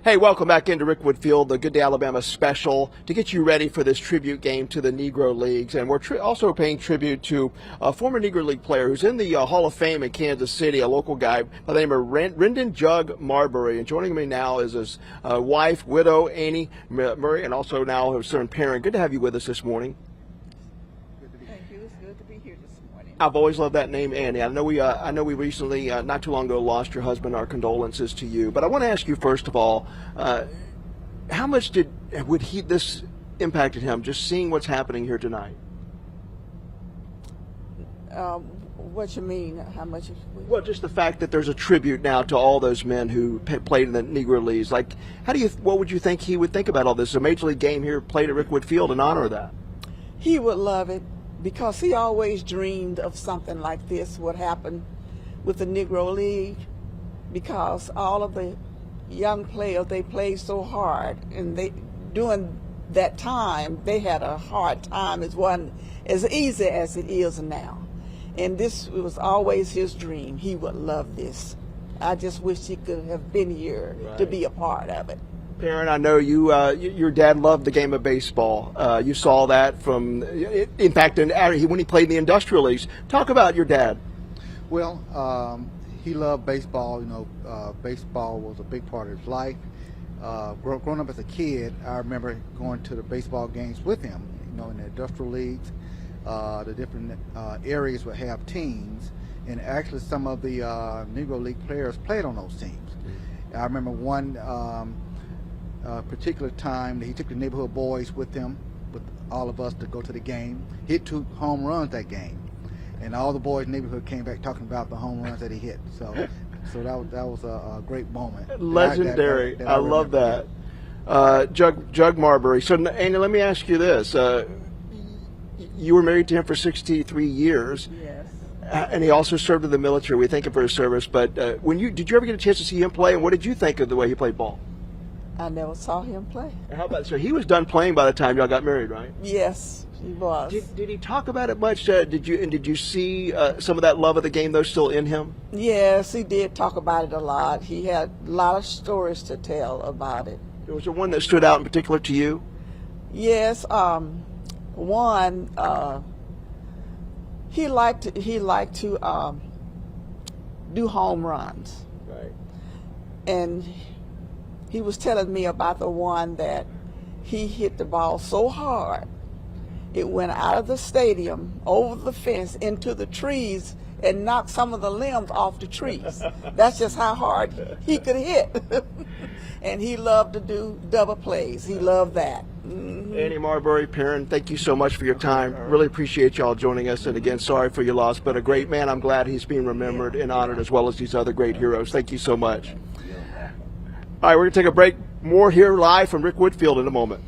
Hey, welcome back into Rickwood Field, the Good Day Alabama special, to get you ready for this tribute game to the Negro Leagues. And we're also paying tribute to a former Negro League player who's in the Hall of Fame in Kansas City, a local guy by the name of Rendon Jug Marbury. And joining me now is his wife, widow, Annie Murray, and also now her son, Perrin. Good to have you with us this morning. Thank you. It's good to be here this morning. I've always loved that name, Annie. I know we recently, not too long ago, lost your husband. Our condolences to you. But I want to ask you first of all, how much this impacted him? Just seeing what's happening here tonight. What you mean? How much? Well, just the fact that there's a tribute now to all those men who played in the Negro Leagues. Like, what would you think he would think about all this? A major league game here played at Rickwood Field in honor of that. He would love it because he always dreamed of something like this would happen with the Negro League, because all of the young players, they played so hard, and during that time they had a hard time. It wasn't as easy as it is now. And this was always his dream. He would love this. I just wish he could have been here to be a part of it. Perrin, I know your dad loved the game of baseball. You saw that in fact, when he played in the industrial leagues. Talk about your dad. Well, he loved baseball. You know, baseball was a big part of his life. Growing up as a kid, I remember going to the baseball games with him. You know, in the industrial leagues. The different areas would have teams, and actually some of the Negro League players played on those teams. I remember one particular time that he took the neighborhood boys with him, with all of us, to go to the game. He hit 2 home runs that game, and all the boys in the neighborhood came back talking about the home runs that he hit. So that was a great moment. Legendary. I love that. Jug Marbury. So, Annie, let me ask you this. You were married to him for 63 years. Yes. And he also served in the military. We thank him for his service. But did you ever get a chance to see him play? And what did you think of the way he played ball? I never saw him play. How about, so he was done playing by the time y'all got married, right? Yes, he was. Did he talk about it much? Did you see some of that love of the game, though, still in him? Yes, he did talk about it a lot. He had a lot of stories to tell about it. Was there one that stood out in particular to you? Yes. One, he liked to do home runs. Right. And he was telling me about the one that he hit the ball so hard it went out of the stadium, over the fence, into the trees, and knocked some of the limbs off the trees. That's just how hard he could hit. And he loved to do double plays. He loved that. Mm-hmm. Annie Marbury, Perrin, thank you so much for your time. Really appreciate y'all joining us. And again, sorry for your loss, but a great man. I'm glad he's being remembered and honored, as well as these other great heroes. Thank you so much. All right, we're going to take a break. More here live from Rickwood Field in a moment.